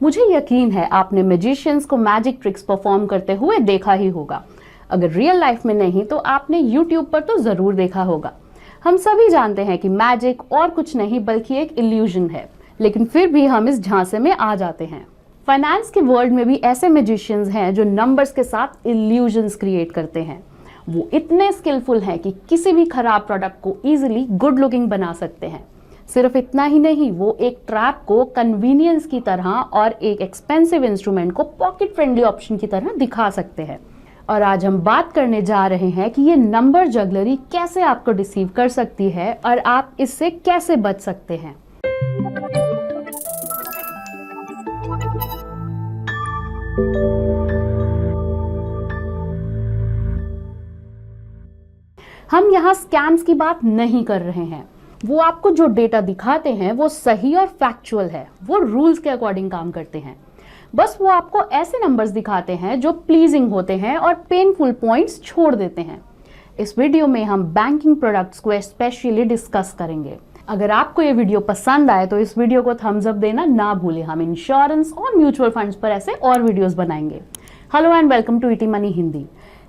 मुझे यकीन है आपने मैजिशियंस को मैजिक ट्रिक्स परफॉर्म करते हुए देखा ही होगा। अगर रियल लाइफ में नहीं तो आपने यूट्यूब पर तो जरूर देखा होगा। हम सभी जानते हैं कि मैजिक और कुछ नहीं बल्कि एक इल्यूजन है, लेकिन फिर भी हम इस झांसे में आ जाते हैं। फाइनेंस के वर्ल्ड में भी ऐसे मैजिशियंस हैं जो नंबर्स के साथ इल्यूजन्स क्रिएट करते हैं। वो इतने स्किलफुल हैं कि किसी भी खराब प्रोडक्ट को इजीली गुड लुकिंग बना सकते हैं। सिर्फ इतना ही नहीं, वो एक ट्रैप को कन्वीनियंस की तरह और एक एक्सपेंसिव इंस्ट्रूमेंट को पॉकेट फ्रेंडली ऑप्शन की तरह दिखा सकते हैं। और आज हम बात करने जा रहे हैं कि ये नंबर जगलरी कैसे आपको डिसीव कर सकती है और आप इससे कैसे बच सकते हैं। हम यहाँ स्कैम्स की बात नहीं कर रहे हैं। वो आपको जो डेटा दिखाते हैं वो सही और फैक्चुअल है, वो रूल्स के अकॉर्डिंग काम करते हैं। बस वो आपको ऐसे नंबर्स दिखाते हैं जो प्लीजिंग होते हैं और पेनफुल पॉइंट्स छोड़ देते हैं। इस वीडियो में हम बैंकिंग प्रोडक्ट्स को स्पेशली डिस्कस करेंगे। अगर आपको ये वीडियो पसंद आए तो इस वीडियो को थम्स अप देना ना भूलें। हम इंश्योरेंस और म्यूचुअल फंड्स पर ऐसे और वीडियोस बनाएंगे। Hello and welcome to ET Money Hindi.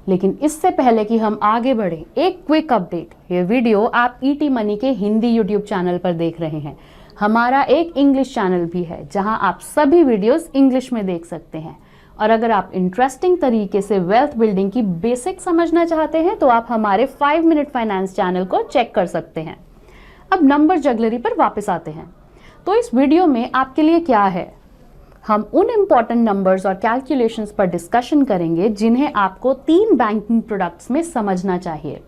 लेकिन इससे पहले कि हम आगे बढ़े, एक क्विक अपडेट। ये वीडियो आप ईटी मनी के हिंदी यूट्यूब चैनल पर देख रहे हैं। हमारा एक इंग्लिश चैनल भी है जहां आप सभी वीडियोस इंग्लिश में देख सकते हैं। और अगर आप इंटरेस्टिंग तरीके से वेल्थ बिल्डिंग की बेसिक समझना चाहते हैं तो आप हमारे 5 मिनट फाइनेंस चैनल को चेक कर सकते हैं। अब नंबर जगलरी पर वापस आते हैं। तो इस वीडियो में आपके लिए क्या है, हम उन इम्पॉर्टेंट नंबर्स और कैलकुलेशंस पर डिस्कशन करेंगे जिन्हें आपको 3 बैंकिंग प्रोडक्ट्स में समझना चाहिए।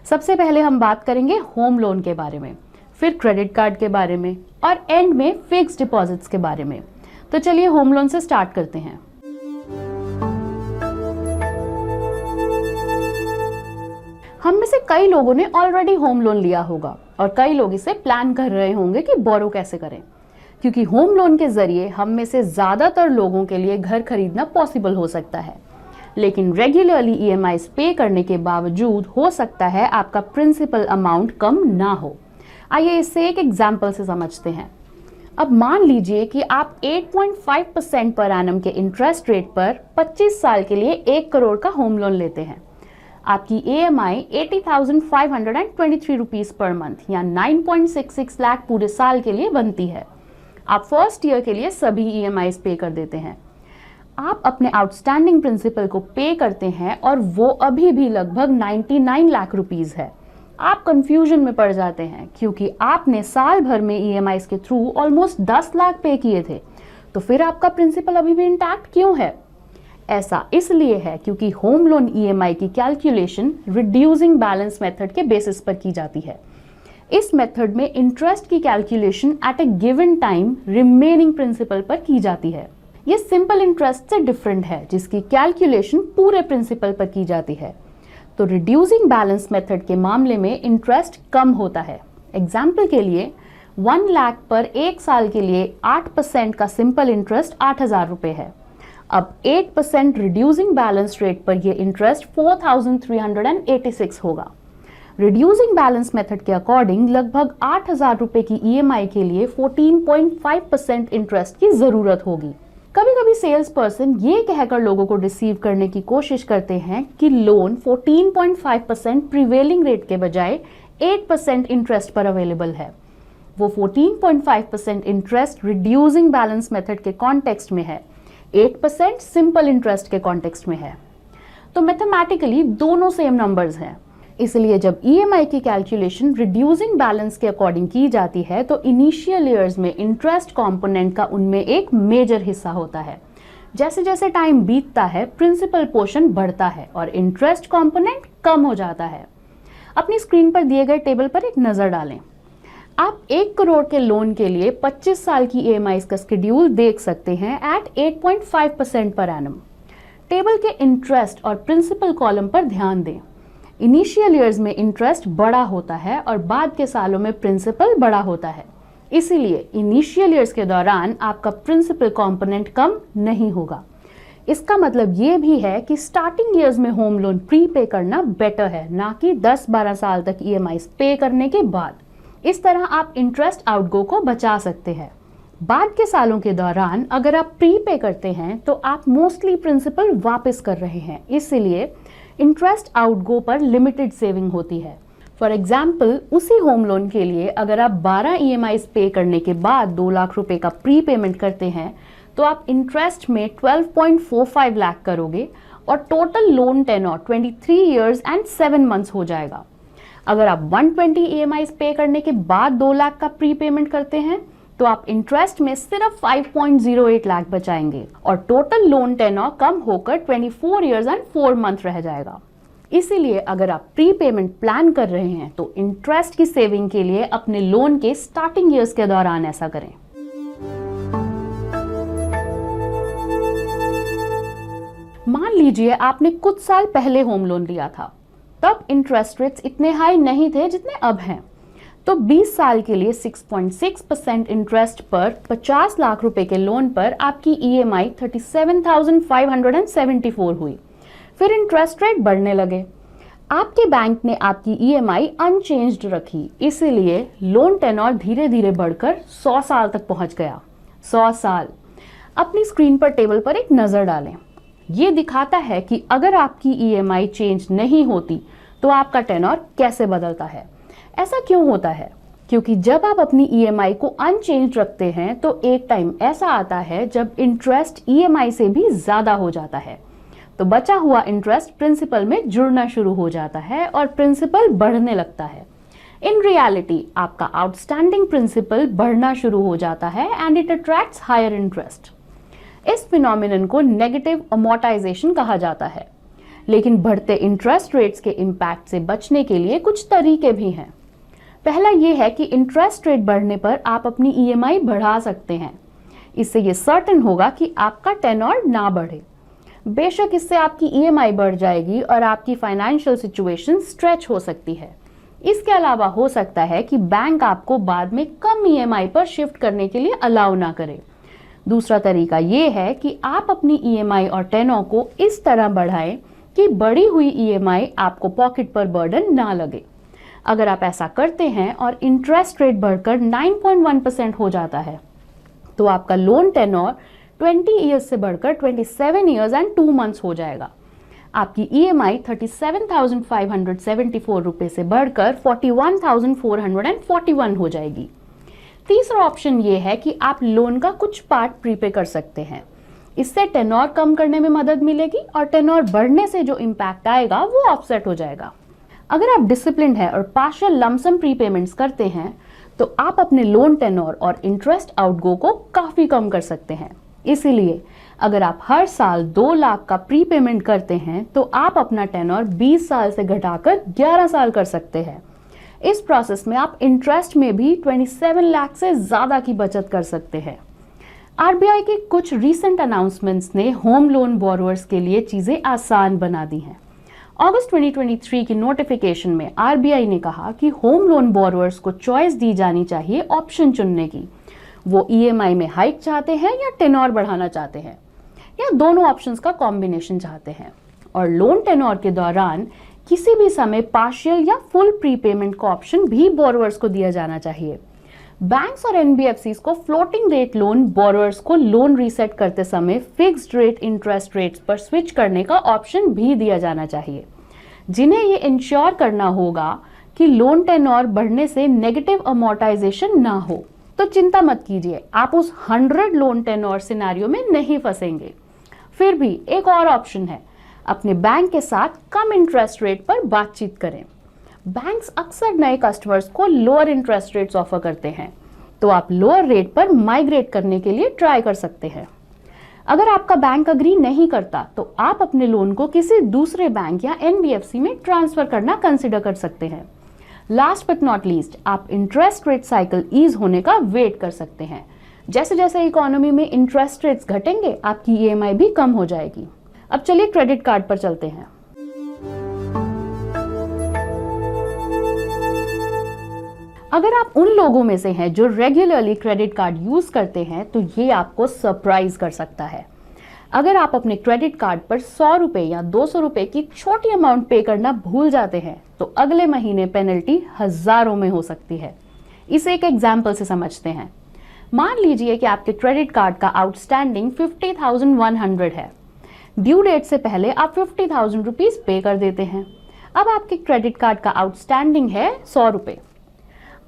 सबसे पहले हम बात करेंगे होम लोन के बारे में, फिर क्रेडिट कार्ड के बारे में और एंड में फिक्स्ड डिपॉजिट्स के बारे में। तो चलिए होम लोन से स्टार्ट करते हैं। हम में से कई लोगों ने ऑलरेडी होम लोन लिया होगा और कई लोग इसे प्लान कर रहे होंगे कि बोरो कैसे करें, क्योंकि होम लोन के जरिए हम में से ज्यादातर लोगों के लिए घर खरीदना पॉसिबल हो सकता है। लेकिन रेगुलरली ईएमआईज पे करने के बावजूद हो सकता है आपका प्रिंसिपल अमाउंट कम ना हो। आइए इससे एक एग्जांपल से समझते हैं। अब मान लीजिए कि आप 8.5% पर एनम के इंटरेस्ट रेट पर 25 साल के लिए 1 करोड़ का होम लोन लेते हैं। आपकी ईएमआई 80,523 रुपीज पर मंथ या 9.66 लाख पूरे साल के लिए बनती है। आप फर्स्ट ईयर के लिए सभी ईएमआईज पे कर देते हैं। आप अपने आउटस्टैंडिंग प्रिंसिपल को पे करते हैं और वो अभी भी लगभग 99 लाख रुपीस है। आप कंफ्यूजन में पड़ जाते हैं क्योंकि आपने साल भर में ईएमआईज के थ्रू ऑलमोस्ट 10 लाख पे किए थे। तो फिर आपका प्रिंसिपल अभी भी इंटैक्ट क्यों है? ऐसा इसलिए है क्योंकि होम लोन ईएमआई की कैलकुलेशन रिड्यूसिंग बैलेंस मेथड के बेसिस पर की जाती है। इस मेथड में इंटरेस्ट की कैलकुलेशन एट ए गिवन टाइम रिमेनिंग प्रिंसिपल पर की जाती है। ये सिंपल इंटरेस्ट से डिफरेंट है जिसकी कैलकुलेशन पूरे प्रिंसिपल पर की जाती है। तो रिड्यूसिंग बैलेंस मेथड के मामले में इंटरेस्ट कम होता है। एग्जाम्पल के लिए 1 लाख पर 1 साल के लिए 8% का सिंपल इंटरेस्ट 8,000 रुपए है। अब 8% रिड्यूसिंग बैलेंस रेट पर यह इंटरेस्ट 4,386 होगा। रिड्यूसिंग बैलेंस मेथड के अकॉर्डिंग लगभग 8,000 रुपए की ईएमआई के लिए 14.5% इंटरेस्ट की जरूरत होगी। कभी कभी सेल्स पर्सन ये कहकर लोगों को डिसीव करने की कोशिश करते हैं कि लोन 14.5% प्रिवेलिंग रेट के बजाय 8% इंटरेस्ट पर अवेलेबल है। वो 14.5% इंटरेस्ट रिड्यूसिंग बैलेंस मेथड के कॉन्टेक्स्ट में है, 8% सिंपल इंटरेस्ट के कॉन्टेक्स्ट में है। तो मैथमेटिकली दोनों सेम नंबर्स हैं। इसलिए जब ईएमआई की कैलकुलेशन रिड्यूसिंग बैलेंस के अकॉर्डिंग की जाती है तो इनिशियल ईयर्स में इंटरेस्ट कंपोनेंट का उनमें एक मेजर हिस्सा होता है। जैसे जैसे टाइम बीतता है प्रिंसिपल पोर्शन बढ़ता है और इंटरेस्ट कंपोनेंट कम हो जाता है। अपनी स्क्रीन पर दिए गए टेबल पर एक नजर डालें। आप 1 करोड़ के लोन के लिए 25 साल की ईएमआई का शेड्यूल देख सकते हैं एट 8.5% पर एनम। टेबल के इंटरेस्ट और प्रिंसिपल कॉलम पर ध्यान दें। इनिशियल ईयर्स में इंटरेस्ट बड़ा होता है और बाद के सालों में प्रिंसिपल बड़ा होता है। इसीलिए इनिशियल ईयर्स के दौरान आपका प्रिंसिपल कंपोनेंट कम नहीं होगा। इसका मतलब ये भी है कि स्टार्टिंग ईयर्स में होम लोन प्री पे करना बेटर है, ना कि 10-12 साल तक ईएमआई पे करने के बाद। इस तरह आप इंटरेस्ट आउटगो को बचा सकते हैं। बाद के सालों के दौरान अगर आप प्री पे करते हैं तो आप मोस्टली प्रिंसिपल वापस कर रहे हैं, इसीलिए इंटरेस्ट आउटगो पर लिमिटेड सेविंग होती है। फॉर एग्जाम्पल, उसी होम लोन के लिए अगर आप 12 EMIs पे करने के बाद 2 लाख रुपए का प्री पेमेंट करते हैं तो आप इंटरेस्ट में 12.45 लाख करोगे और total loan tenure 23 years and 7 months हो जाएगा। अगर आप 120 EMIs पे करने के बाद 2 लाख का प्री पेमेंट करते हैं तो आप इंटरेस्ट में सिर्फ 5.08 लाख बचाएंगे और टोटल लोन टेन्योर कम होकर 24 ईयर्स एंड 4 मंथ रह जाएगा। इसीलिए अगर आप प्री पेमेंट प्लान कर रहे हैं तो इंटरेस्ट की सेविंग के लिए अपने लोन के स्टार्टिंग ईयर्स के दौरान ऐसा करें। मान लीजिए आपने कुछ साल पहले होम लोन लिया था, तब इंटरेस्ट रेट्स इतने हाई नहीं थे जितने अब हैं, तो 20 साल के लिए 6.6% इंटरेस्ट पर 50 लाख रुपए के लोन पर आपकी EMI 37,574 हुई। फिर इंटरेस्ट रेट बढ़ने लगे। आपके बैंक ने आपकी EMI अनचेंज्ड रखी, इसीलिए लोन टेन्योर धीरे धीरे बढ़कर 100 साल तक पहुंच गया। 100 साल। अपनी स्क्रीन पर टेबल पर एक नजर डालें। ये दिखाता है कि अगर आपकी EMI चेंज नहीं होती तो आपका टेन्योर कैसे बदलता है। ऐसा क्यों होता है? क्योंकि जब आप अपनी EMI को अनचेंज रखते हैं तो एक टाइम ऐसा आता है जब इंटरेस्ट EMI से भी ज्यादा हो जाता है, तो बचा हुआ इंटरेस्ट प्रिंसिपल में जुड़ना शुरू हो जाता है और प्रिंसिपल बढ़ने लगता है। इन रियलिटी आपका आउटस्टैंडिंग प्रिंसिपल बढ़ना शुरू हो जाता है and it attracts higher interest. इस फिनोमिनन को नेगेटिव अमोर्टाइजेशन कहा जाता है। लेकिन बढ़ते इंटरेस्ट रेट्स के इम्पैक्ट से बचने के लिए कुछ तरीके भी हैं। पहला ये है कि इंटरेस्ट रेट बढ़ने पर आप अपनी EMI बढ़ा सकते हैं। इससे ये सर्टेन होगा कि आपका टेन्योर ना बढ़े। बेशक इससे आपकी EMI बढ़ जाएगी और आपकी फाइनेंशियल सिचुएशन स्ट्रेच हो सकती है। इसके अलावा हो सकता है कि बैंक आपको बाद में कम EMI पर शिफ्ट करने के लिए अलाउ ना करे। दूसरा तरीका ये है कि आप अपनी EMI और टेन्योर को इस तरह बढ़ाएं कि बढ़ी हुई EMI आपको पॉकेट पर बर्डन ना लगे। अगर आप ऐसा करते हैं और इंटरेस्ट रेट बढ़कर 9.1% हो जाता है तो आपका लोन टेन्योर 20 ईयर्स से बढ़कर 27 ईयर्स एंड 2 मंथ्स हो जाएगा। आपकी EMI 37,574 रुपए से बढ़कर 41,441 हो जाएगी। तीसरा ऑप्शन ये है कि आप लोन का कुछ पार्ट प्रीपे कर सकते हैं। इससे टेन्योर कम करने में मदद मिलेगी और टेन्योर बढ़ने से जो इम्पैक्ट आएगा वो ऑफसेट हो जाएगा। अगर आप डिसिप्लिन्ड हैं और पार्शियल लमसम प्रीपेमेंट्स करते हैं तो आप अपने लोन टेन्योर और इंटरेस्ट आउटगो को काफी कम कर सकते हैं। इसीलिए अगर आप हर साल 2 लाख का प्रीपेमेंट करते हैं तो आप अपना टेन्योर 20 साल से घटाकर 11 साल कर सकते हैं। इस प्रोसेस में आप इंटरेस्ट में भी 27 लाख से ज्यादा की बचत कर सकते हैं। RBI के कुछ रीसेंट अनाउंसमेंट्स ने होम लोन बोरोअर्स के लिए चीजें आसान बना दी हैं। अगस्त 2023 की नोटिफिकेशन में RBI ने कहा कि होम लोन बोरोअर्स को चॉइस दी जानी चाहिए ऑप्शन चुनने की। वो EMI में हाइक चाहते हैं या टेन्योर बढ़ाना चाहते हैं या दोनों ऑप्शंस का कॉम्बिनेशन चाहते हैं। और लोन टेन्योर के दौरान किसी भी समय पार्शियल या फुल प्रीपेमेंट का ऑप्शन भी बोरोअर्स को दिया जाना चाहिए। बैंक्स और NBFCs को फ्लोटिंग रेट लोन बोरोअर्स को लोन रीसेट करते समय फिक्स्ड रेट इंटरेस्ट रेट्स पर स्विच करने का ऑप्शन भी दिया जाना चाहिए, जिन्हें ये इंश्योर करना होगा कि लोन टेन्योर बढ़ने से नेगेटिव अमोर्टाइजेशन ना हो। तो चिंता मत कीजिए, आप उस 100 लोन टेन्योर सिनेरियो में नहीं फंसेंगे। फिर भी एक और ऑप्शन है, अपने बैंक के साथ कम इंटरेस्ट रेट पर बातचीत करें। बैंक्स अक्सर नए कस्टमर्स को लोअर इंटरेस्ट रेट्स ऑफर करते हैं, तो आप लोअर रेट पर माइग्रेट करने के लिए ट्राई कर सकते हैं। अगर आपका बैंक अग्री नहीं करता तो आप अपने लोन को किसी दूसरे बैंक या NBFC में ट्रांसफर करना कंसिडर कर सकते हैं। लास्ट बट नॉट लीस्ट, आप इंटरेस्ट रेट साइकिल ईज होने का वेट कर सकते हैं। जैसे जैसे इकोनॉमी में इंटरेस्ट रेट्स घटेंगे आपकी EMI भी कम हो जाएगी। अब चलिए क्रेडिट कार्ड पर चलते हैं। अगर आप उन लोगों में से हैं जो रेगुलरली क्रेडिट कार्ड यूज करते हैं तो ये आपको सरप्राइज कर सकता है। अगर आप अपने क्रेडिट कार्ड पर 100 रुपए या 200 रुपए की छोटी अमाउंट पे करना भूल जाते हैं तो अगले महीने पेनल्टी हजारों में हो सकती है। इसे एक एग्जाम्पल से समझते हैं। मान लीजिए कि आपके क्रेडिट कार्ड का आउटस्टैंडिंग 50,100 है। ड्यू डेट से पहले आप 50,000 रुपीज पे कर देते हैं। अब आपके क्रेडिट कार्ड का आउटस्टैंडिंग है 100 रुपये।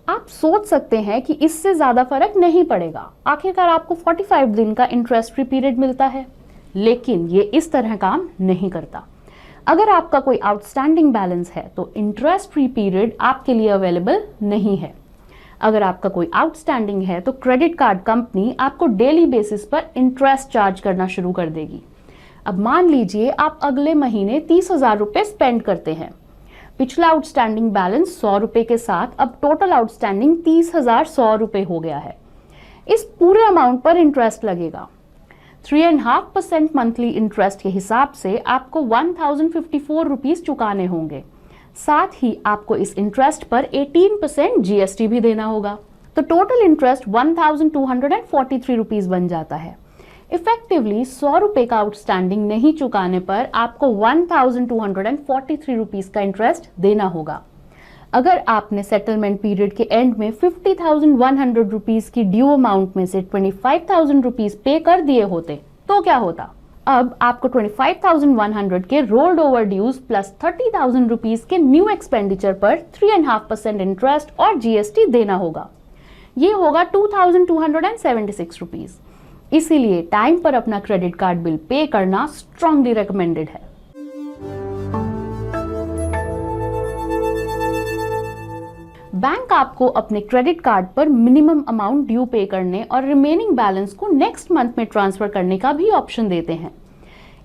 आप सोच सकते हैं कि इससे ज़्यादा फर्क नहीं पड़ेगा, आखिरकार आपको 45 दिन का इंटरेस्ट फ्री पीरियड मिलता है। लेकिन ये इस तरह काम नहीं करता। अगर आपका कोई आउटस्टैंडिंग बैलेंस है तो इंटरेस्ट फ्री पीरियड आपके लिए अवेलेबल नहीं है। अगर आपका कोई आउटस्टैंडिंग है तो क्रेडिट कार्ड कंपनी आपको डेली बेसिस पर इंटरेस्ट चार्ज करना शुरू कर देगी। अब मान लीजिए आप अगले महीने 30,000 रुपये स्पेंड करते हैं। पिछला आउटस्टैंडिंग बैलेंस 100 रुपये के साथ अब टोटल आउटस्टैंडिंग 30,100 रुपये हो गया है। इस पूरे अमाउंट पर इंटरेस्ट लगेगा। 3.5% मंथली इंटरेस्ट के हिसाब से आपको 1,054 रुपीज चुकाने होंगे। साथ ही आपको इस इंटरेस्ट पर 18% GST भी देना होगा। तो टोटल इंटरेस्ट 1,243 रुपीज बन जाता है। इफेक्टिवली 100 रुपये का आउटस्टैंडिंग नहीं चुकाने पर आपको 1,243 रुपीज का इंटरेस्ट देना होगा। अगर आपने सेटलमेंट पीरियड के एंड में 50,100 रुपीज की ड्यू अमाउंट में से 25,000 रुपीज पे कर दिए होते तो क्या होता? अब आपको 25,100 के rolled over dues plus 30,000 rupees के न्यू एक्सपेंडिचर पर 3.5% इंटरेस्ट और GST देना होगा। ये होगा 2,276 रुपीज। इसीलिए टाइम पर अपना क्रेडिट कार्ड बिल पे करना स्ट्रांगली रिकमेंडेड है। बैंक आपको अपने क्रेडिट कार्ड पर मिनिमम अमाउंट ड्यू पे करने और रिमेनिंग बैलेंस को नेक्स्ट मंथ में ट्रांसफर करने का भी ऑप्शन देते हैं।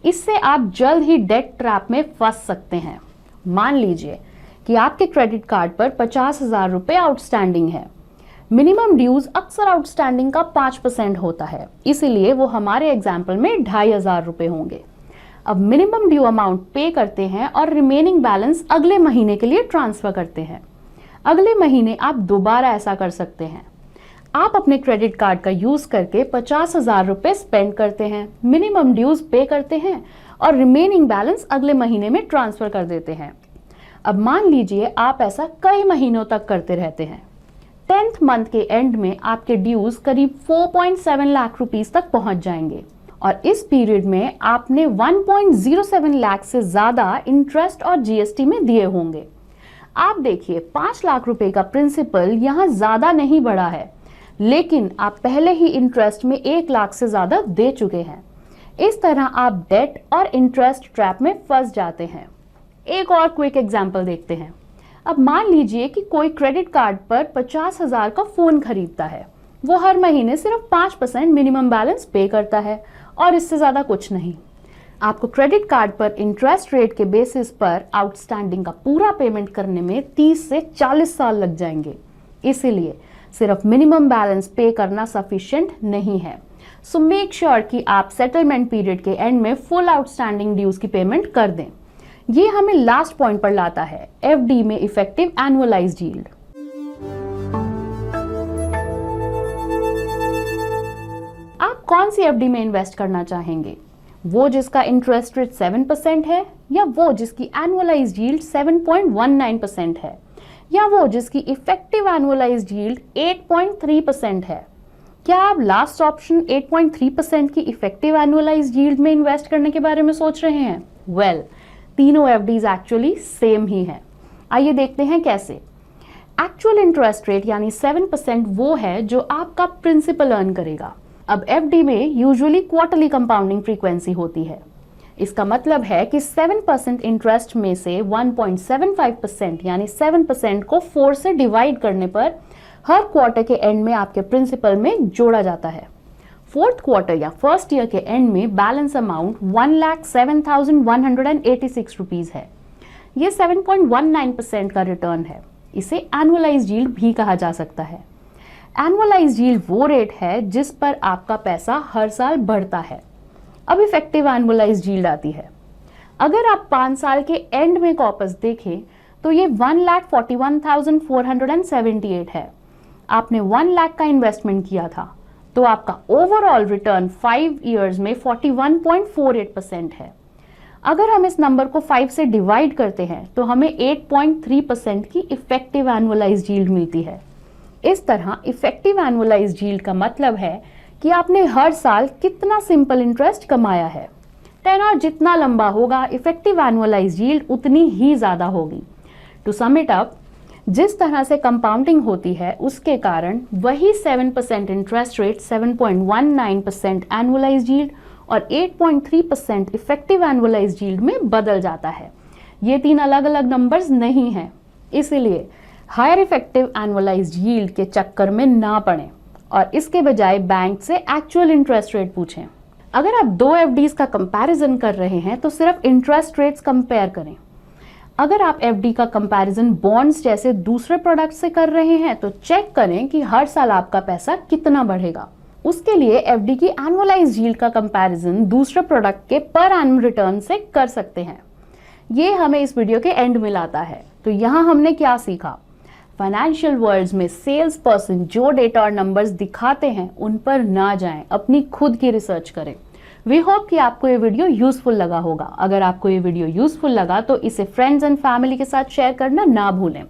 इससे आप जल्द ही डेट ट्रैप में फंस सकते हैं। मान लीजिए कि आपके क्रेडिट कार्ड पर 50,000 रुपये आउटस्टैंडिंग है। मिनिमम ड्यूज अक्सर आउटस्टैंडिंग का 5% होता है, इसीलिए वो हमारे एग्जाम्पल में 2,500 रुपये होंगे। अब मिनिमम ड्यू अमाउंट पे करते हैं और रिमेनिंग बैलेंस अगले महीने के लिए ट्रांसफर करते हैं। अगले महीने आप दोबारा ऐसा कर सकते हैं। आप अपने क्रेडिट कार्ड का यूज करके 50,000 रुपये स्पेंड करते हैं, मिनिमम ड्यूज पे करते हैं और रिमेनिंग बैलेंस अगले महीने में ट्रांसफर कर देते हैं। अब मान लीजिए आप ऐसा कई महीनों तक करते रहते हैं। 10th मंथ के एंड में आपके ड्यूज करीब 4.7 लाख रुपीस तक पहुंच जाएंगे और इस पीरियड में आपने 1.07 लाख से ज्यादा इंटरेस्ट और GST में दिए होंगे। आप देखिए 5 लाख रुपए का प्रिंसिपल यहाँ ज्यादा नहीं बढ़ा है, लेकिन आप पहले ही इंटरेस्ट में 1 लाख से ज्यादा दे चुके हैं। इस तरह आप डेट और इंटरेस्ट ट्रैप में फंस जाते हैं। एक और क्विक एग्जांपल देखते हैं। अब मान लीजिए कि कोई क्रेडिट कार्ड पर 50,000 का फोन खरीदता है। वो हर महीने सिर्फ 5% मिनिमम बैलेंस पे करता है और इससे ज्यादा कुछ नहीं। आपको क्रेडिट कार्ड पर इंटरेस्ट रेट के बेसिस पर आउटस्टैंडिंग का पूरा पेमेंट करने में 30 से 40 साल लग जाएंगे। इसीलिए सिर्फ मिनिमम बैलेंस पे करना सफिशिएंट नहीं है। सो मेक श्योर कि आप सेटलमेंट पीरियड के एंड में फुल आउटस्टैंडिंग ड्यूज की पेमेंट कर दें। ये हमें लास्ट पॉइंट पर लाता है, FD में इफेक्टिव एनुअलाइज्ड यील्ड। आप कौन सी FD में इन्वेस्ट करना चाहेंगे? वो जिसका इंटरेस्ट रेट 7% है, या वो जिसकी एनुअलाइज्ड यील्ड 7.19% है, या वो जिसकी इफेक्टिव एनुअलाइज्ड यील्ड 8.3% है? क्या आप लास्ट ऑप्शन 8.3% की इफेक्टिव एनुअलाइज्ड यील्ड में इन्वेस्ट करने के बारे में सोच रहे हैं? वेल, तीनों FDs एक्चुअली सेम ही हैं। आइए देखते हैं कैसे। एक्चुअल इंटरेस्ट रेट यानी 7% वो है जो आपका प्रिंसिपल अर्न करेगा। अब FD में यूजुअली क्वार्टरली कंपाउंडिंग फ्रीक्वेंसी होती है। इसका मतलब है कि 7% इंटरेस्ट में से 1.75% यानी 7% को 4 से डिवाइड करने पर हर क्वार्टर के एंड में आपके प्रिंसिपल में जोड़ा जाता है। फोर्थ क्वार्टर या फर्स्ट ईयर के एंड में बैलेंस अमाउंट 1,07,186 रुपीज है। ये 7.19% का रिटर्न है। इसे एनुअलाइज्ड यील्ड भी कहा जा सकता है। एनुअलाइज्ड यील्ड वो रेट है जिस पर आपका पैसा हर साल बढ़ता है। अब इफेक्टिव एनुअलाइज्ड यील्ड आती है। अगर आप 5 साल के एंड में कॉर्पस देखें तो ये 1,41,478 है। आपने 1 लाख का इन्वेस्टमेंट किया था तो आपका ओवरऑल रिटर्न 5 इयर्स में 41.48% है। अगर हम इस नंबर को 5 से डिवाइड करते हैं तो हमें 8.3% की इफेक्टिव एनुअलाइज्ड यील्ड मिलती है। इस तरह इफेक्टिव एनुअलाइज्ड यील्ड का मतलब है कि आपने हर साल कितना सिंपल इंटरेस्ट कमाया है। टेन्योर जितना लंबा होगा, इफेक्टिव एनुअलाइज्ड यील्ड उतनी ही ज़्यादा होगी। टू सम इट अप, जिस तरह से कंपाउंडिंग होती है उसके कारण वही 7% इंटरेस्ट रेट 7.19% एनुअलाइज्ड यील्ड और 8.3% इफेक्टिव एनुअलाइज्ड यील्ड में बदल जाता है। ये तीन अलग अलग नंबर्स नहीं हैं, इसीलिए हायर इफेक्टिव एनुअलाइज्ड यील्ड के चक्कर में ना पड़ें और इसके बजाय बैंक से एक्चुअल इंटरेस्ट रेट पूछें। अगर आप दो एफडीज का कंपैरिजन कर रहे हैं तो सिर्फ इंटरेस्ट रेट्स कंपेयर करें। अगर आप एफडी का कंपैरिजन बॉन्ड्स जैसे दूसरे प्रोडक्ट से कर रहे हैं तो चेक करें कि हर साल आपका पैसा कितना बढ़ेगा। उसके लिए एफडी की एनुअलाइज्ड यील्ड का कंपैरिजन दूसरे प्रोडक्ट के पर एनम रिटर्न से कर सकते हैं। ये हमें इस वीडियो के एंड में लाता है। तो यहाँ हमने क्या सीखा? फाइनेंशियल वर्ल्ड्स में सेल्स पर्सन जो डेटा और नंबर्स दिखाते हैं उन पर ना जाएं, अपनी खुद की रिसर्च करें। वी होप कि आपको ये वीडियो यूजफुल लगा होगा। अगर आपको ये वीडियो यूजफुल लगा तो इसे फ्रेंड्स एंड फैमिली के साथ शेयर करना ना भूलें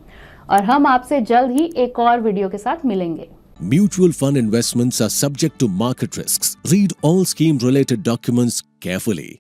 और हम आपसे जल्द ही एक और वीडियो के साथ मिलेंगे। Mutual fund investments are subject to market risks. Read all scheme related documents carefully.